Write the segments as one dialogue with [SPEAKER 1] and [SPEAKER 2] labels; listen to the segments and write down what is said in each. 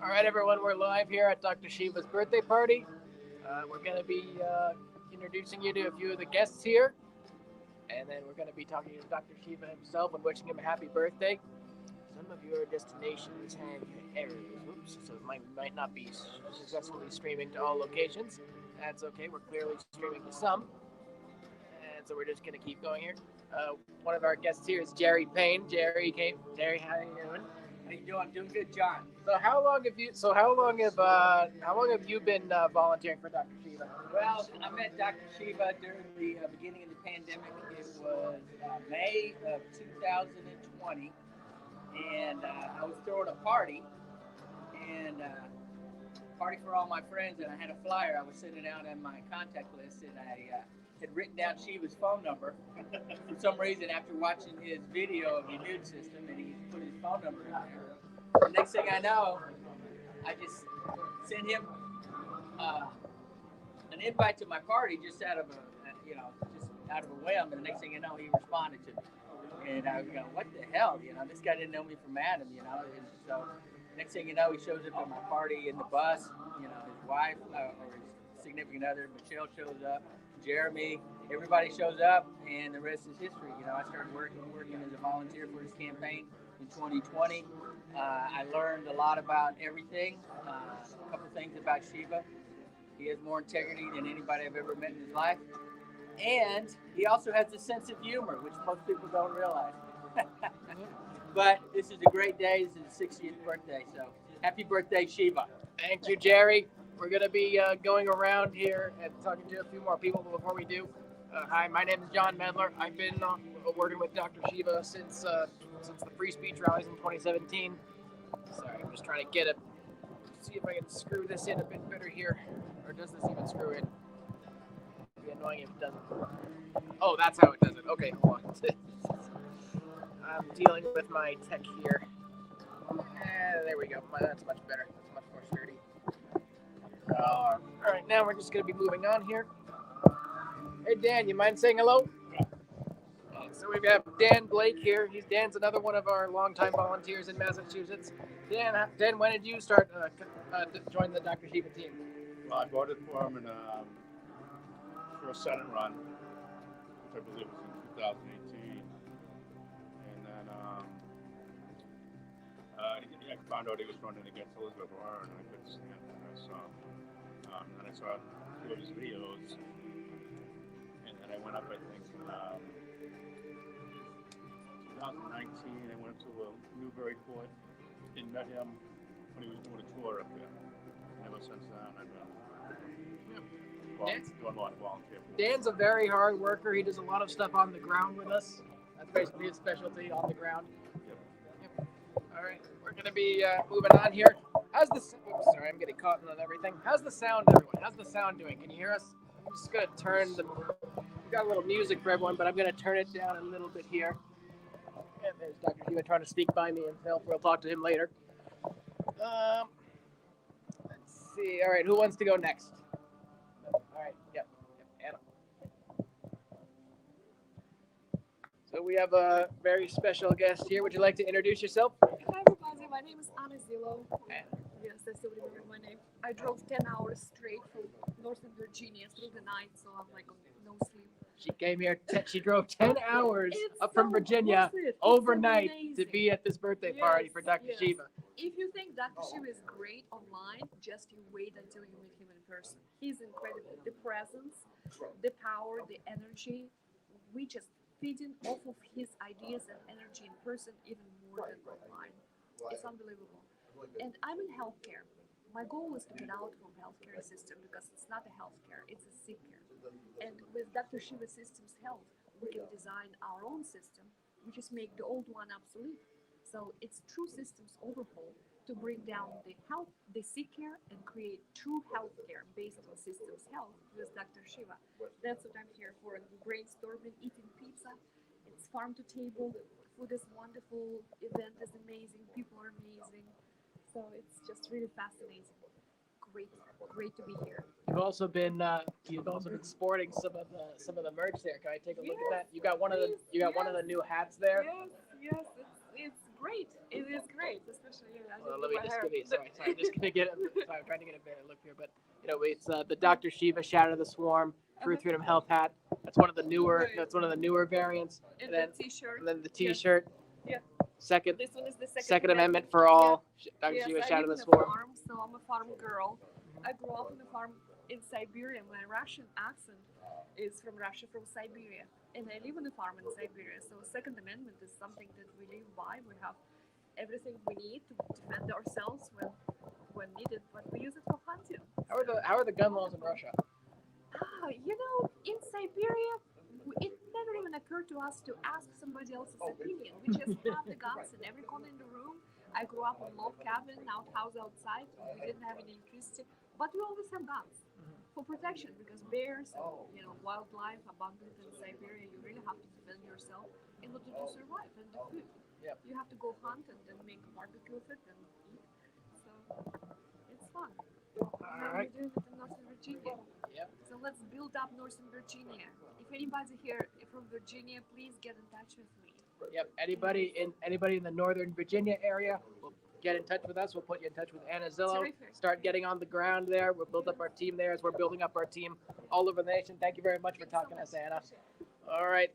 [SPEAKER 1] All right, everyone, we're live here at Dr. Shiva's birthday party. We're going to be introducing you to a few of the guests here, and then we're going to be talking to Dr. Shiva himself and wishing him a happy birthday. Some of your destinations have errors, so it might not be successfully streaming to all locations. That's okay, we're clearly streaming to some, and so we're just going to keep going here. One of our guests here is Jerry Payne. Jerry, how are you doing?
[SPEAKER 2] How you doing? I'm doing good, John.
[SPEAKER 1] So how long have you been volunteering for Dr. Shiva?
[SPEAKER 2] Well, I met Dr. Shiva during the beginning of the pandemic. It was May of 2020, and I was throwing a party, and party for all my friends, and I had a flyer I was sending out on my contact list, and I had written down Shiva's phone number for some reason after watching his video of the immune system, and he put his phone number in there. The next thing I know, I just sent him an invite to my party just out of a whim, and the next thing you know, he responded to me. And I was going, what the hell? This guy didn't know me from Adam, And so next thing you know, he shows up at my party in the bus. His wife or his significant other, Michelle, shows up. Jeremy, everybody shows up, and the rest is history. I started working as a volunteer for his campaign in 2020. I learned a lot about everything, a couple things about Shiva. He has more integrity than anybody I've ever met in his life. And he also has a sense of humor, which most people don't realize. But this is a great day. This is his 60th birthday, so happy birthday, Shiva.
[SPEAKER 1] Thank you, Jerry. We're going to be going around here and talking to a few more people before we do. Hi, my name is John Medler. I've been working with Dr. Shiva since the free speech rallies in 2017. Sorry, I'm just trying to see if I can screw this in a bit better here. Or does this even screw in? It'd be annoying if it doesn't. Oh, that's how it does it. Okay, hold on. I'm dealing with my tech here. There we go. That's much better. That's much more sturdy. All right, now we're just going to be moving on here. Hey, Dan, you mind saying hello? So we have Dan Blake here. Dan's another one of our longtime volunteers in Massachusetts. Dan, when did you start join the Dr. Shiva team?
[SPEAKER 3] Well, I voted for him for a Senate run, which I believe was in 2018. And then I found out he was running against Elizabeth Warren, and I couldn't stand it. And I saw two of his videos, and then I went up, I think, 2019, I went to Newbury Court and met him when he was doing a tour up there. And ever since then, I've been doing a lot of volunteer.
[SPEAKER 1] Dan's a very hard worker. He does a lot of stuff on the ground with us. That's basically his specialty, on the ground. Yep. All right, we're going to be moving on here. Sorry, I'm getting caught on everything. How's the sound, everyone? How's the sound doing? Can you hear us? I'm just going to turn we got a little music for everyone, but I'm going to turn it down a little bit here. And there's Dr. Shiva trying to sneak by me himself. We'll talk to him later. Let's see. All right, who wants to go next? All right, yep, Anna. So we have a very special guest here. Would you like to introduce yourself?
[SPEAKER 4] Hi everybody, my name is Anna Zillow. Yes, I still remember my name. I drove 10 hours straight from Northern Virginia through the night, so I'm like on no sleep.
[SPEAKER 1] She came here, she drove 10 hours up from Virginia overnight to be at this birthday party for Dr. Shiva.
[SPEAKER 4] If you think Dr. Shiva is great online, just you wait until you meet him in person. He's incredible. The presence, the power, the energy, we just feeding off of his ideas and energy in person even more than online. It's unbelievable. And I'm in healthcare. My goal is to get out from healthcare system because it's not a healthcare, it's a sick care. And with Dr. Shiva Systems Health, we can design our own system, we just make the old one obsolete. So it's true systems overhaul to bring down the sick care and create true healthcare based on systems health with Dr. Shiva. That's what I'm here for. Brainstorming, eating pizza. It's farm to table. Food is wonderful. Event is amazing. People are amazing. So it's just really fascinating. Great to be here.
[SPEAKER 1] You've also been sporting some of the merch there. Can I take a look at that? You got one of the new hats there.
[SPEAKER 4] Yes, it's great. It is great, especially.
[SPEAKER 1] Let me just give me, sorry, I'm just gonna get it. Sorry, I'm trying to get a better look here, but it's the Dr.SHIVA Shadow of the Swarm Truth Freedom Health hat. That's one of the newer. That's one of the newer variants.
[SPEAKER 4] And then the T-shirt.
[SPEAKER 1] And then the T-shirt.
[SPEAKER 4] Yeah.
[SPEAKER 1] Second.
[SPEAKER 4] This one is the
[SPEAKER 1] Second Amendment for all. Dr.
[SPEAKER 4] Yes,
[SPEAKER 1] Shiva
[SPEAKER 4] I
[SPEAKER 1] Shadow
[SPEAKER 4] live
[SPEAKER 1] of the
[SPEAKER 4] in a
[SPEAKER 1] Swarm.
[SPEAKER 4] farm, so I'm a farm girl. I grew up in a farm in Siberia. My Russian accent is from Russia, from Siberia, and I live on a farm in Siberia. So Second Amendment is something that we live by. We have everything we need to defend ourselves when needed, but we use it for hunting.
[SPEAKER 1] How are the gun laws in Russia?
[SPEAKER 4] In Siberia, it never even occurred to us to ask somebody else's opinion. We just have the guns in every corner in the room. I grew up in a log cabin, outhouse outside. We didn't have any electricity, but we always have guns for protection because bears and wildlife abundant in Siberia. You really have to defend yourself in order to survive and the food.
[SPEAKER 1] Yep.
[SPEAKER 4] You have to go hunt and then make barbecue of it and eat. So it's fun.
[SPEAKER 1] Alright.
[SPEAKER 4] We're doing it in Northern Virginia.
[SPEAKER 1] Yep.
[SPEAKER 4] So let's build up Northern Virginia. If anybody here from Virginia, please get in touch with me.
[SPEAKER 1] Yep. Anybody in the Northern Virginia area, will get in touch with us. We'll put you in touch with Anna Zillow.
[SPEAKER 4] Terrific.
[SPEAKER 1] Start getting on the ground there. We'll build up our team there as we're building up our team all over the nation. Thank you very much for talking to us, Anna. All right,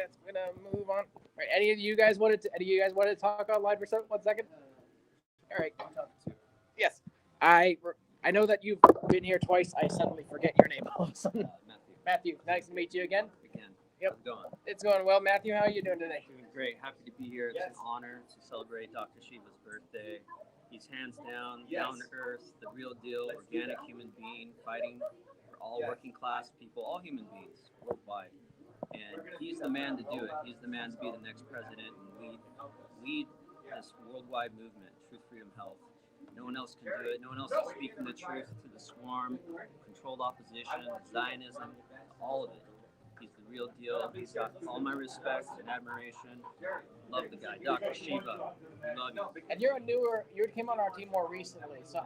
[SPEAKER 1] it's gonna move on. All right, any of you guys wanted to talk online for 1 second? All right. Yes, I know that you've been here twice. I suddenly forget your name. Matthew. Nice to meet you again.
[SPEAKER 5] Again.
[SPEAKER 1] Yep.
[SPEAKER 5] How's it going?
[SPEAKER 1] It's going well, Matthew. How are you doing today?
[SPEAKER 5] Doing great. Happy to be here. It's an honor to celebrate Dr. Shiva's birthday. He's hands down, down to earth, the real deal, organic human being, fighting for all working class people, all human beings worldwide. And he's the man to do it. He's the man to be the next president and lead this worldwide movement, Truth, Freedom, Health. No one else can do it. No one else is speaking the truth to the swarm, controlled opposition, Zionism, all of it. He's the real deal. He's got all my respect and admiration. Love the guy. Dr. Shiva. Love you.
[SPEAKER 1] And you came on our team more recently. So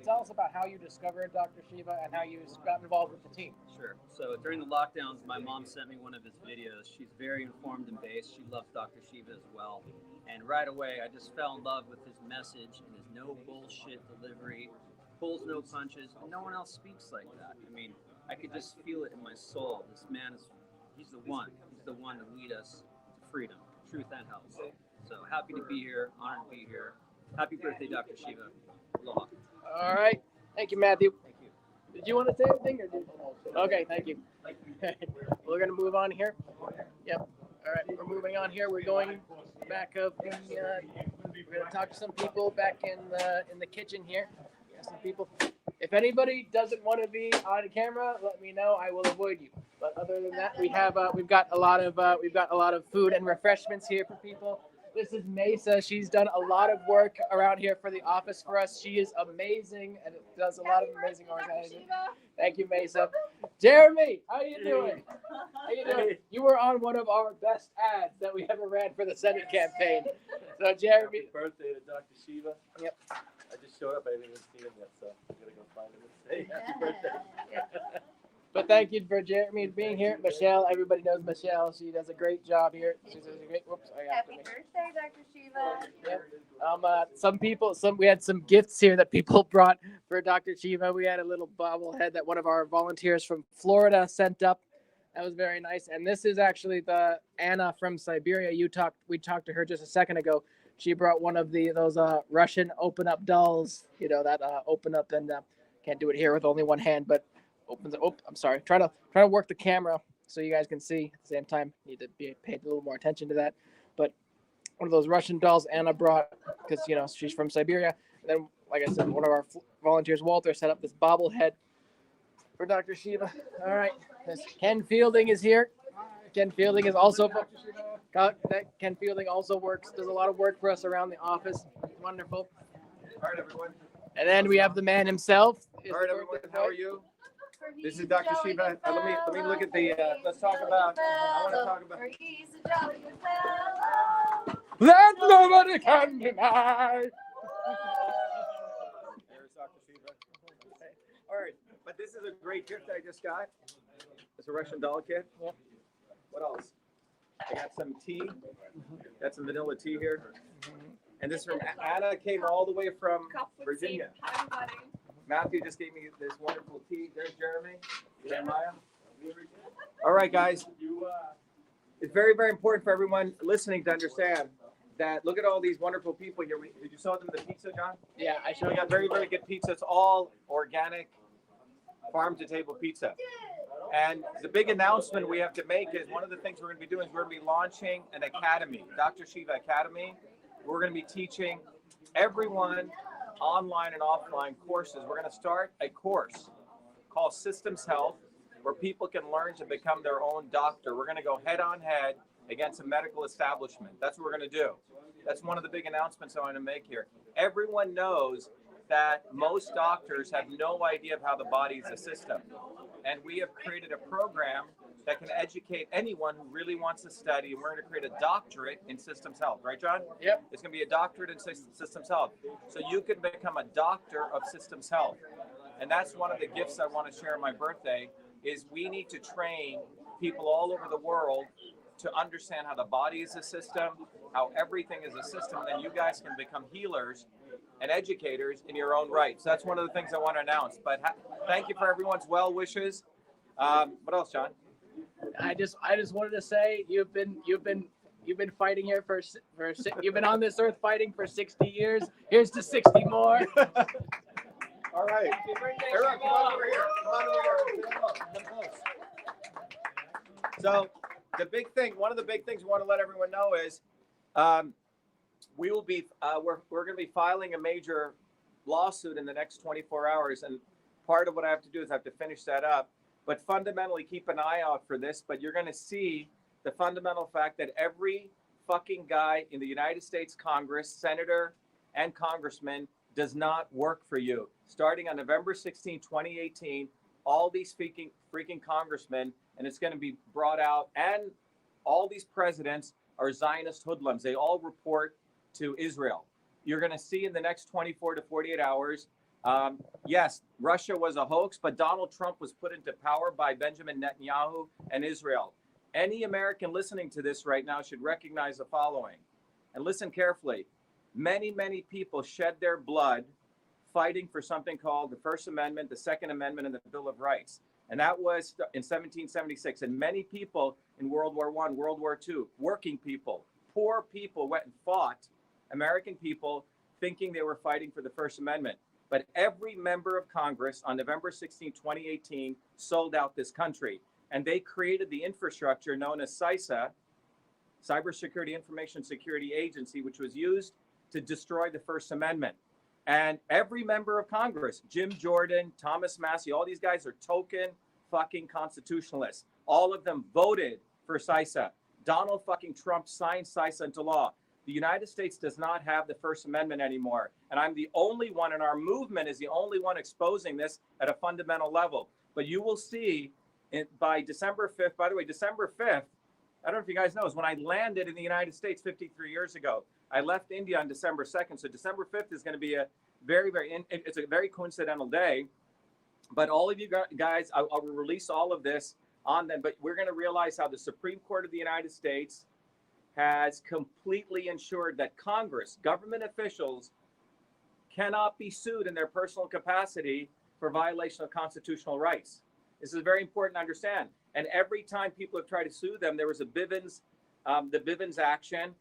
[SPEAKER 1] tell us about how you discovered Dr. Shiva and how you got involved with the team.
[SPEAKER 5] Sure. So during the lockdowns, my mom sent me one of his videos. She's very informed and based. She loves Dr. Shiva as well. And right away, I just fell in love with his message and his no bullshit delivery, pulls no punches. No one else speaks like that. I mean, I could just feel it in my soul. This man he's the one. He's the one to lead us to freedom, truth, and health. So happy to be here, honored to be here. Happy birthday, Dr. Shiva. Aloha.
[SPEAKER 1] All right. Thank you, Matthew.
[SPEAKER 5] Thank you.
[SPEAKER 1] Did you want to say anything? Okay, thank you. We're going to move on here. Yep. All right, we're moving on here. We're going back up. We're going to talk to some people back in the kitchen here. Some people. If anybody doesn't want to be on camera, let me know. I will avoid you. But other than that, we've got a lot of food and refreshments here for people. This is Mesa. She's done a lot of work around here for the office for us. She is amazing and does a lot of amazing organizing. Thank you, Mesa. Jeremy, how you doing? How you doing? You were on one of our best ads that we ever ran for the Senate campaign. So, Jeremy.
[SPEAKER 6] Happy birthday to Dr. Shiva.
[SPEAKER 1] Yep.
[SPEAKER 6] I just showed up. I haven't even seen him yet, so I'm going to go find him and say happy birthday.
[SPEAKER 1] But thank you for Jeremy being here. Michelle, everybody knows Michelle. She does a great job here. She does a great. Whoops!
[SPEAKER 7] Happy birthday, Dr. Shiva.
[SPEAKER 1] Yep. We had some gifts here that people brought for Dr. Shiva. We had a little bobblehead that one of our volunteers from Florida sent up. That was very nice. And this is actually the Anna from Siberia. We talked to her just a second ago. She brought one of those Russian open up dolls. That open up and can't do it here with only one hand, but opens it. Oh, I'm sorry. Try to work the camera so you guys can see at the same time. Need to be paid a little more attention to that. But one of those Russian dolls Anna brought because she's from Siberia. And then, like I said, one of our volunteers, Walter, set up this bobblehead for Dr. Shiva. All right, Ken Fielding is here. Ken Fielding is also Ken Fielding also does a lot of work for us around the office. Wonderful.
[SPEAKER 6] All right, everyone.
[SPEAKER 1] And then we have the man himself.
[SPEAKER 6] All right, everyone. How are you? This is Dr. Shiva. Let me look at the. Let's talk about. I want to talk about.
[SPEAKER 1] That nobody can deny.
[SPEAKER 6] There's Dr. Shiva. All right, but this is a great gift I just got. It's a Russian doll kit.
[SPEAKER 1] Yep.
[SPEAKER 6] What else? I got some tea. Got some vanilla tea here. And this from Anna came all the way from
[SPEAKER 4] Cup with
[SPEAKER 6] Virginia.
[SPEAKER 4] tea. Hi, everybody.
[SPEAKER 6] Matthew just gave me this wonderful tea. There's Jeremy. Jeremiah. All right, guys. It's very, very important for everyone listening to understand that look at all these wonderful people here. Did you show them the pizza, John?
[SPEAKER 1] Yeah, I
[SPEAKER 6] We
[SPEAKER 1] showed
[SPEAKER 6] got very, very good pizza. It's all organic, farm-to-table pizza. And the big announcement we have to make is one of the things we're going to be doing is we're going to be launching an academy, Dr.SHIVA Academy. We're going to be teaching everyone online and offline courses. We're going to start a course called Systems Health where people can learn to become their own doctor. We're going to go head on head against a medical establishment. That's what we're going to do. That's one of the big announcements I want to make here. Everyone knows that most doctors have no idea of how the body is a system. And we have created a program that can educate anyone who really wants to study. And we're going to create a doctorate in systems health. Right, John?
[SPEAKER 1] Yep.
[SPEAKER 6] It's going to be a doctorate in systems health. So you can become a doctor of systems health. And that's one of the gifts I want to share on my birthday is we need to train people all over the world to understand how the body is a system, how everything is a system. Then you guys can become healers and educators in your own right. So that's one of the things I want to announce. But thank you for everyone's well wishes. What else, John?
[SPEAKER 1] I just wanted to say you've been fighting here for you've been on this earth fighting for 60 years. Here's to 60 more.
[SPEAKER 6] All right. Everyone, come on over here. Come on over here. Come close. So the big thing, one of the big things we want to let everyone know is we will be we're going to be filing a major lawsuit in the next 24 hours, and part of what I have to do is I have to finish that up. But fundamentally, keep an eye out for this. But you're going to see the fundamental fact that every fucking guy in the United States Congress, senator and congressman, does not work for you. Starting on November 16, 2018, all these freaking congressmen, and it's going to be brought out, and all these presidents are Zionist hoodlums. They all report to Israel. You're going to see in the next 24 to 48 hours, yes, Russia was a hoax, but Donald Trump was put into power by Benjamin Netanyahu and Israel. Any American listening to this right now should recognize the following, and listen carefully. Many, many people shed their blood fighting for something called the First Amendment, the Second Amendment, and the Bill of Rights. And that was in 1776. And many people in World War I, World War II, working people, poor people went and fought American people thinking they were fighting for the First Amendment. But every member of Congress on November 16, 2018, sold out this country. And they created the infrastructure known as CISA, Cybersecurity Information Security Agency, which was used to destroy the First Amendment. And every member of Congress, Jim Jordan, Thomas Massie, all these guys are token fucking constitutionalists. All of them voted for CISA. Donald fucking Trump signed CISA into law. The United States does not have the First Amendment anymore. And I'm the only one, and our movement is the only one exposing this at a fundamental level. But you will see by December 5th, by the way, December 5th, I don't know if you guys know, is when I landed in the United States 53 years ago. I left India on December 2nd. So December 5th is going to be a it's a very coincidental day. But all of you guys, I will release all of this on them. But we're going to realize how the Supreme Court of the United States has completely ensured that Congress, government officials, cannot be sued in their personal capacity for violation of constitutional rights. This is very important to understand. And every time people have tried to sue them, there was a Bivens, the Bivens action.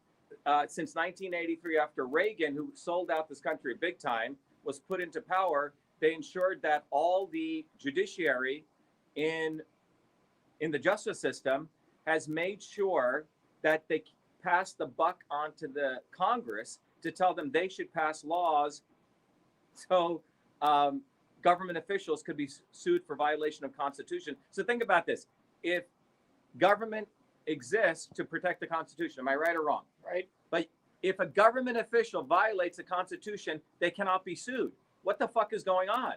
[SPEAKER 6] Since 1983, after Reagan, who sold out this country big time, was put into power, they ensured that all the judiciary in the justice system has made sure that they pass the buck onto the Congress to tell them they should pass laws so government officials could be sued for violation of Constitution. So think about this. If government exists to protect the Constitution, am I right or wrong?
[SPEAKER 1] Right.
[SPEAKER 6] But if a government official violates the Constitution, they cannot be sued. What the fuck is going on?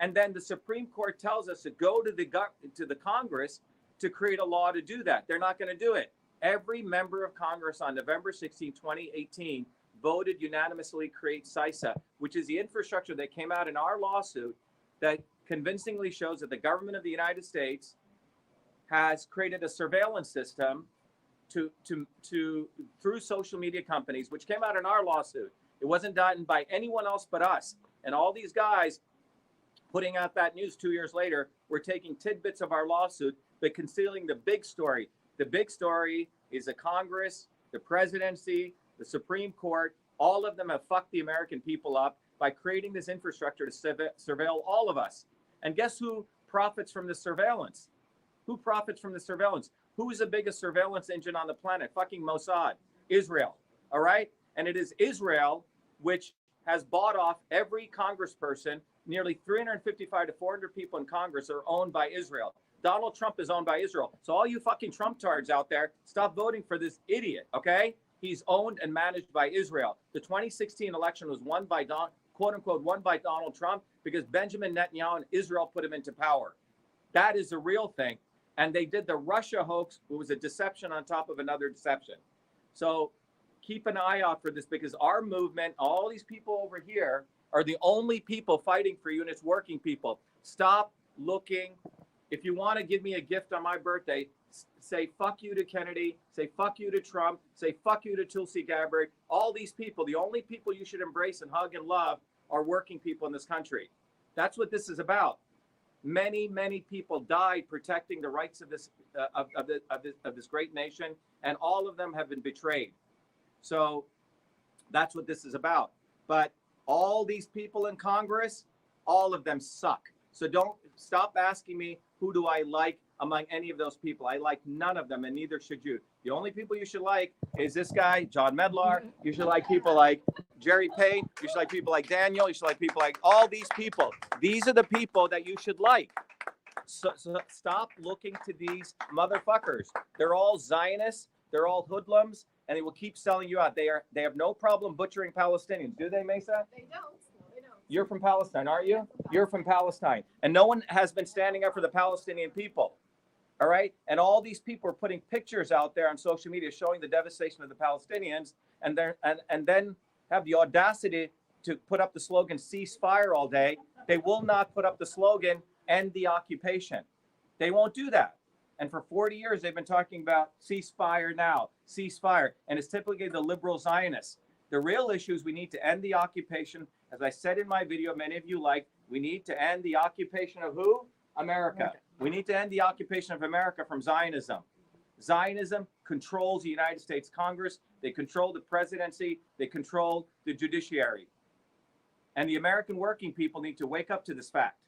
[SPEAKER 6] And then the Supreme Court tells us to go to the Congress to create a law to do that. They're not going to do it. Every member of Congress on November 16, 2018, voted unanimously create CISA, which is the infrastructure that came out in our lawsuit that convincingly shows that the government of the United States has created a surveillance system through social media companies, which came out in our lawsuit. It wasn't done by anyone else but us. And all these guys putting out that news 2 years later were taking tidbits of our lawsuit, but concealing the big story. The big story is the Congress, the presidency, the Supreme Court. All of them have fucked the American people up by creating this infrastructure to surveil all of us. And guess who profits from the surveillance? Who profits from the surveillance? Who is the biggest surveillance engine on the planet? Fucking Mossad, Israel, all right? And it is Israel which has bought off every congressperson. Nearly 355 to 400 people in Congress are owned by Israel. Donald Trump is owned by Israel. So all you fucking Trump tards out there, stop voting for this idiot, okay? He's owned and managed by Israel. The 2016 election was won by quote unquote, won by Donald Trump because Benjamin Netanyahu and Israel put him into power. That is the real thing. And they did the Russia hoax. It was a deception on top of another deception. So keep an eye out for this, because our movement, all these people over here are the only people fighting for you, and it's working people. Stop looking. If you want to give me a gift on my birthday, say fuck you to Kennedy, say fuck you to Trump, say fuck you to Tulsi Gabbard. All these people, the only people you should embrace and hug and love are working people in this country. That's what this is about. Many, many people died protecting the rights of this of this great nation, and all of them have been betrayed. So that's what this is about. But all these people in Congress, all of them suck. So don't stop asking me who do I like among any of those people. I like none of them, and neither should you. The only people you should like is this guy, John Medlar. You should like people like Jerry Payne. You should like people like Daniel. You should like people like all these people. These are the people that you should like. So stop looking to these motherfuckers. They're all Zionists. They're all hoodlums, and they will keep selling you out. They have no problem butchering Palestinians. Do they, Mesa?
[SPEAKER 4] They don't.
[SPEAKER 6] You're from Palestine, aren't you? You're from Palestine. And no one has been standing up for the Palestinian people. All right? And all these people are putting pictures out there on social media showing the devastation of the Palestinians, and then have the audacity to put up the slogan ceasefire all day. They will not put up the slogan end the occupation. They won't do that. And for 40 years, they've been talking about ceasefire now, ceasefire. And it's typically the liberal Zionists. The real issue is we need to end the occupation. As I said in my video, many of you like, we need to end the occupation of who? America. We need to end the occupation of America from Zionism. Zionism controls the United States Congress. They control the presidency. They control the judiciary. And the American working people need to wake up to this fact.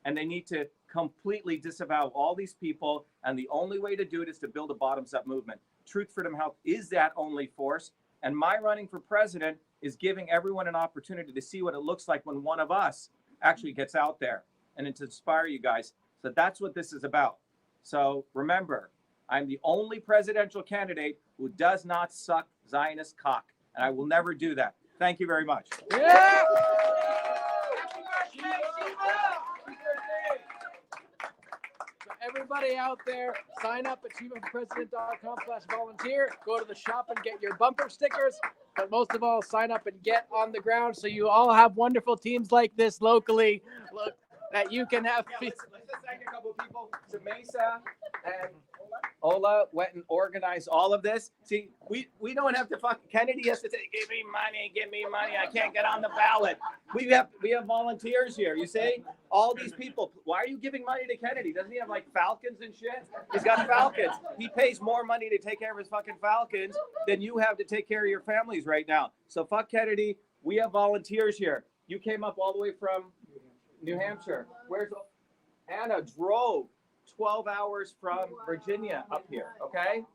[SPEAKER 6] And they need to completely disavow all these people. And the only way to do it is to build a bottoms-up movement. Truth, Freedom, Health is that only force. And my running for president is giving everyone an opportunity to see what it looks like when one of us actually gets out there, and to inspire you guys. So that's what this is about. So remember, I'm the only presidential candidate who does not suck Zionist cock, and I will never do that. Thank you very much.
[SPEAKER 1] Yeah! Everybody out there, sign up at shivaforpresident.com/volunteer. Go to the shop and get your bumper stickers. But most of all, sign up and get on the ground so you all have wonderful teams like this locally. Look, that you can have.
[SPEAKER 6] Let's just thank a couple of people. So Mesa and Ola went and organized all of this. See, we don't have to Kennedy has to say, give me money. I can't get on the ballot. We have volunteers here. You see, all these people. Why are you giving money to Kennedy? Doesn't he have like falcons and shit? He's got falcons. He pays more money to take care of his fucking falcons than you have to take care of your families right now. So fuck Kennedy. We have volunteers here. You came up all the way from New Hampshire. Where's Anna drove 12 hours from Virginia up here, okay?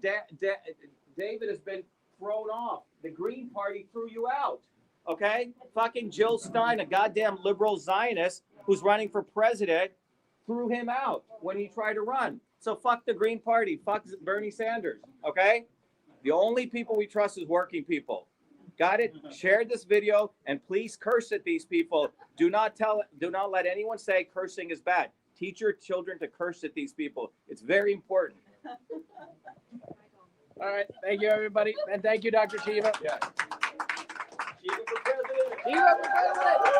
[SPEAKER 6] David has been thrown off. The Green Party threw you out, okay? Fucking Jill Stein, a goddamn liberal Zionist who's running for president, threw him out when he tried to run. So fuck the Green Party, fuck Bernie Sanders, okay? The only people we trust is working people. Got it? Share this video and please curse at these people. Do not let anyone say cursing is bad. Teach your children to curse at these people. It's very important.
[SPEAKER 1] All right. Thank you, everybody. And thank you, Dr. Shiva.
[SPEAKER 6] Yeah. Shiva for president.
[SPEAKER 1] Shiva for president.